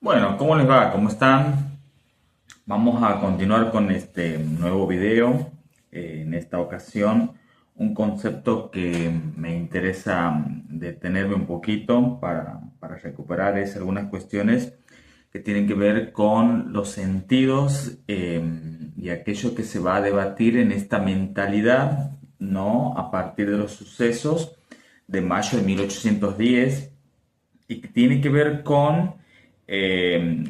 Bueno, ¿cómo les va? ¿Cómo están? Vamos a continuar con este nuevo video. En esta ocasión, un concepto que me interesa detenerme un poquito para recuperar es algunas cuestiones que tienen que ver con los sentidos y aquello que se va a debatir en esta mentalidad, ¿no? A partir de los sucesos de mayo de 1810 y que tiene que ver con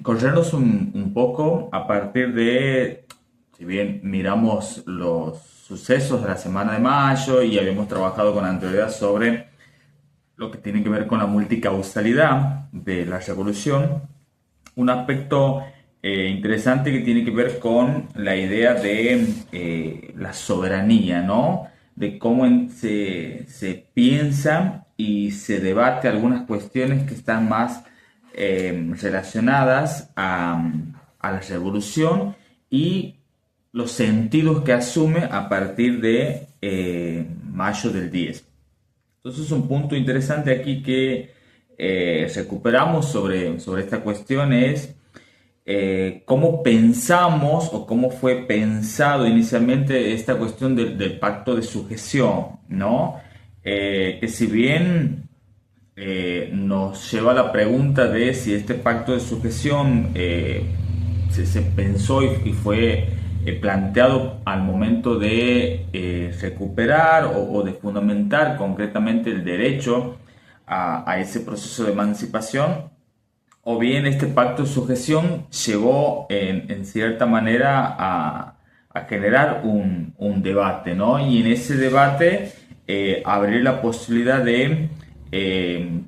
corrernos un poco a partir de, si bien miramos los sucesos de la semana de mayo y habíamos trabajado con anterioridad sobre lo que tiene que ver con la multicausalidad de la revolución, un aspecto interesante que tiene que ver con la idea de la soberanía, ¿no? De cómo se piensa y se debate algunas cuestiones que están más relacionadas a la revolución y los sentidos que asume a partir de mayo del 10. Entonces un punto interesante aquí que recuperamos sobre esta cuestión es cómo pensamos o cómo fue pensado inicialmente esta cuestión del pacto de sujeción, ¿no? Que si bien nos lleva a la pregunta de si este pacto de sujeción se pensó y fue planteado al momento de recuperar o de fundamentar concretamente el derecho a ese proceso de emancipación, o bien este pacto de sujeción llevó en cierta manera a generar un debate, ¿no? Y en ese debate abrir la posibilidad de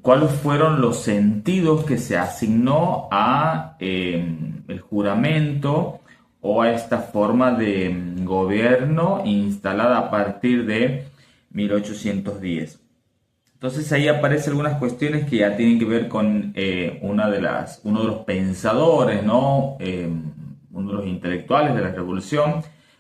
cuáles fueron los sentidos que se asignó a el juramento o a esta forma de gobierno instalada a partir de 1810. Entonces ahí aparecen algunas cuestiones que ya tienen que ver con uno de los pensadores, ¿no? Uno de los intelectuales de la revolución,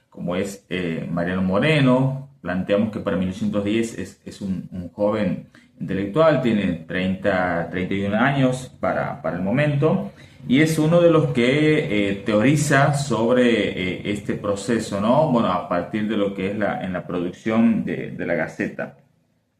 como es Mariano Moreno. Planteamos que para 1810 es un joven intelectual, tiene 31 años para el momento, y es uno de los que teoriza sobre este proceso, ¿no? Bueno, a partir de lo que es en la producción de la Gaceta.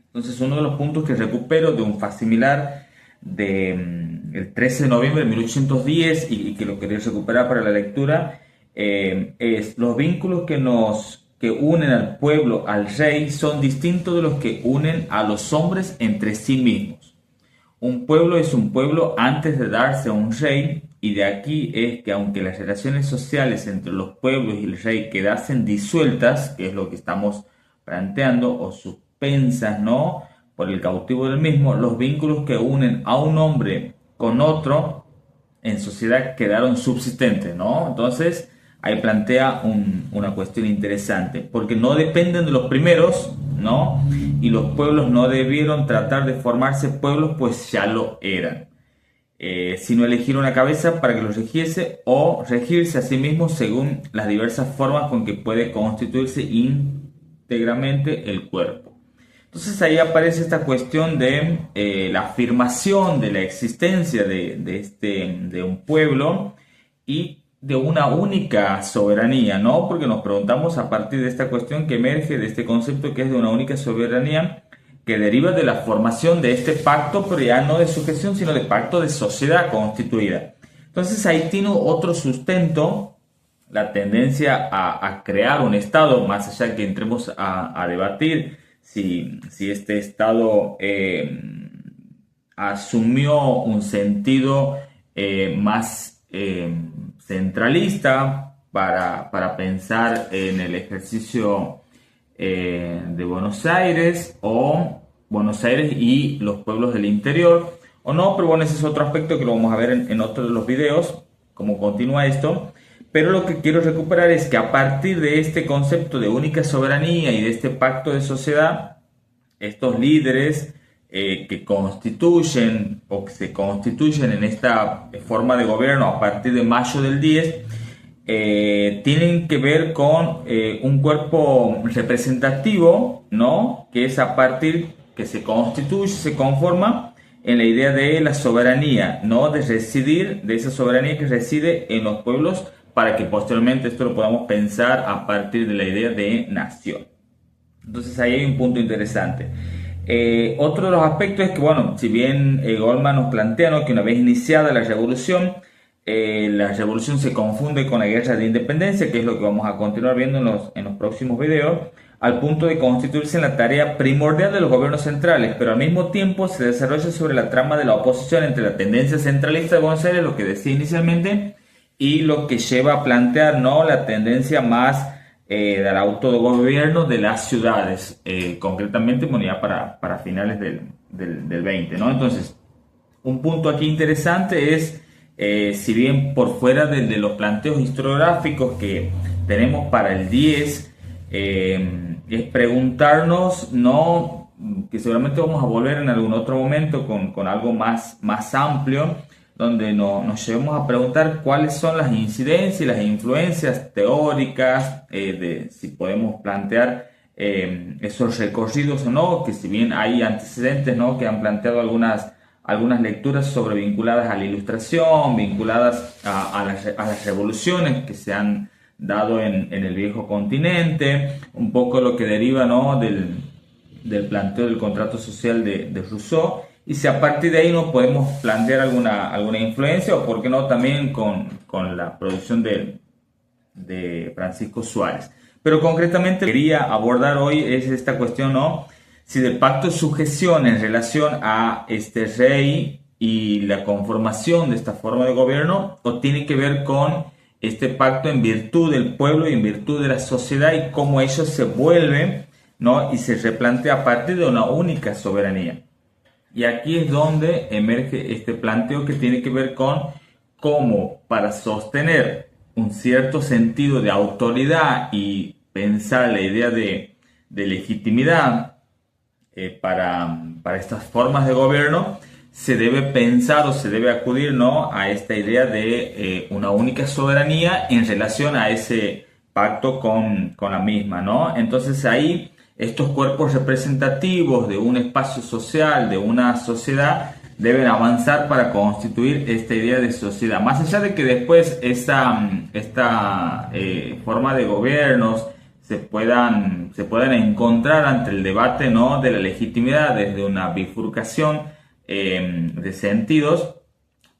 Entonces, uno de los puntos que recupero de un facsimilar del 13 de noviembre de 1810 y que lo quería recuperar para la lectura es los vínculos que unen al pueblo, al rey, son distintos de los que unen a los hombres entre sí mismos. Un pueblo es un pueblo antes de darse a un rey, y de aquí es que aunque las relaciones sociales entre los pueblos y el rey quedasen disueltas, que es lo que estamos planteando, o suspensas, ¿no?, por el cautivo del mismo, los vínculos que unen a un hombre con otro en sociedad quedaron subsistentes, ¿no? Entonces, ahí plantea una cuestión interesante, porque no dependen de los primeros, ¿no? Y los pueblos no debieron tratar de formarse pueblos, pues ya lo eran, sino elegir una cabeza para que los regiese o regirse a sí mismos según las diversas formas con que puede constituirse íntegramente el cuerpo. Entonces ahí aparece esta cuestión de la afirmación de la existencia de un pueblo y de una única soberanía, ¿no? Porque nos preguntamos a partir de esta cuestión que emerge de este concepto que es de una única soberanía que deriva de la formación de este pacto, pero ya no de sujeción, sino de pacto de sociedad constituida. Entonces ahí tiene otro sustento la tendencia a crear un Estado, más allá que entremos a debatir si este Estado asumió un sentido más centralista para pensar en el ejercicio de Buenos Aires o Buenos Aires y los pueblos del interior, o no, pero bueno, ese es otro aspecto que lo vamos a ver en otro de los videos, cómo continúa esto. Pero lo que quiero recuperar es que a partir de este concepto de única soberanía y de este pacto de sociedad, estos líderes que constituyen o que se constituyen en esta forma de gobierno a partir de mayo del 10, tienen que ver con un cuerpo representativo, ¿no? Que es a partir que se constituye, se conforma en la idea de la soberanía, ¿no? De residir, de esa soberanía que reside en los pueblos, para que posteriormente esto lo podamos pensar a partir de la idea de nación. Entonces ahí hay un punto interesante. Otro de los aspectos es que, bueno, si bien Goldman nos plantea, ¿no?, que una vez iniciada la revolución se confunde con la guerra de independencia, que es lo que vamos a continuar viendo en los próximos videos, al punto de constituirse en la tarea primordial de los gobiernos centrales, pero al mismo tiempo se desarrolla sobre la trama de la oposición entre la tendencia centralista de Buenos Aires, lo que decía inicialmente, y lo que lleva a plantear, ¿no?, la tendencia más del autogobierno de las ciudades, concretamente, bueno, ya para finales del 20, ¿no? Entonces, un punto aquí interesante es, si bien por fuera de los planteos historiográficos que tenemos para el 10, es preguntarnos, ¿no?, que seguramente vamos a volver en algún otro momento con algo más amplio, donde nos llevemos a preguntar cuáles son las incidencias y las influencias teóricas, de si podemos plantear esos recorridos o no, que si bien hay antecedentes, ¿no?, que han planteado algunas lecturas vinculadas a la Ilustración, vinculadas a las revoluciones que se han dado en el viejo continente, un poco lo que deriva, ¿no?, del planteo del contrato social de Rousseau, y si a partir de ahí nos podemos plantear alguna influencia, o por qué no también con la producción de Francisco Suárez. Pero concretamente quería abordar hoy es esta cuestión, ¿no?, si del pacto de sujeción en relación a este rey y la conformación de esta forma de gobierno, o tiene que ver con este pacto en virtud del pueblo y en virtud de la sociedad, y cómo ello se vuelve, ¿no?, y se replantea a partir de una única soberanía. Y aquí es donde emerge este planteo que tiene que ver con cómo, para sostener un cierto sentido de autoridad y pensar la idea de legitimidad para estas formas de gobierno, se debe pensar o se debe acudir, ¿no?, a esta idea de una única soberanía en relación a ese pacto con la misma, ¿no? Entonces ahí estos cuerpos representativos de un espacio social, de una sociedad, deben avanzar para constituir esta idea de sociedad. Más allá de que después esta forma de gobiernos se puedan encontrar ante el debate, ¿no?, de la legitimidad desde una bifurcación de sentidos.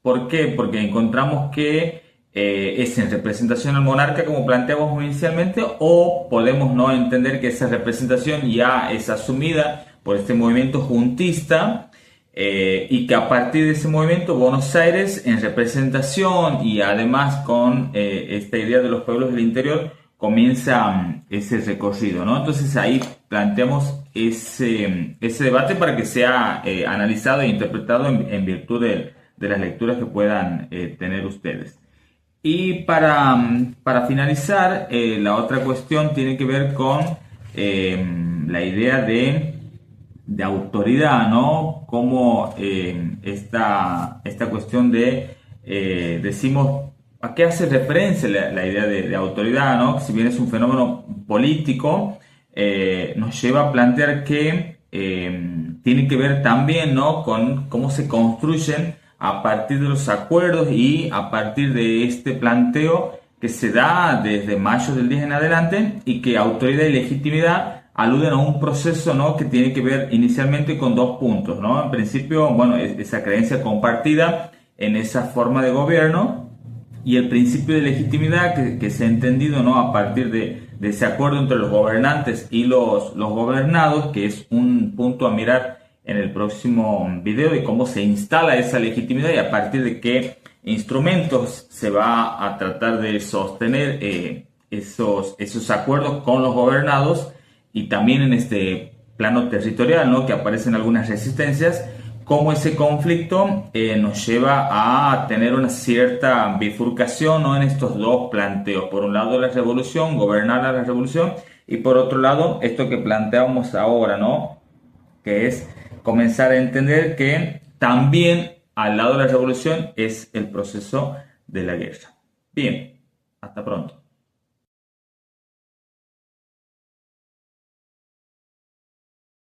¿Por qué? Porque encontramos que es en representación al monarca, como planteamos inicialmente, o podemos no entender que esa representación ya es asumida por este movimiento juntista, y que a partir de ese movimiento Buenos Aires, en representación y además con esta idea de los pueblos del interior, comienza ese recorrido, ¿no? Entonces ahí planteamos ese debate para que sea analizado e interpretado en virtud de las lecturas que puedan tener ustedes. Y para finalizar, la otra cuestión tiene que ver con la idea de autoridad, ¿no? Como esta cuestión de, decimos, ¿a qué hace referencia la idea de autoridad, ¿no? Si bien es un fenómeno político, nos lleva a plantear que tiene que ver también, ¿no?, con cómo se construyen a partir de los acuerdos y a partir de este planteo que se da desde mayo del 10 en adelante, y que autoridad y legitimidad aluden a un proceso, ¿no?, que tiene que ver inicialmente con dos puntos, ¿no? En principio, bueno, esa creencia compartida en esa forma de gobierno, y el principio de legitimidad que se ha entendido, ¿no?, a partir de ese acuerdo entre los gobernantes y los gobernados, que es un punto a mirar en el próximo video, de cómo se instala esa legitimidad y a partir de qué instrumentos se va a tratar de sostener esos acuerdos con los gobernados, y también en este plano territorial, ¿no?, que aparecen algunas resistencias, cómo ese conflicto nos lleva a tener una cierta bifurcación, ¿no?, en estos dos planteos. Por un lado la revolución, gobernar a la revolución, y por otro lado esto que planteamos ahora, ¿no?, que es comenzar a entender que también al lado de la revolución es el proceso de la guerra. Bien, hasta pronto.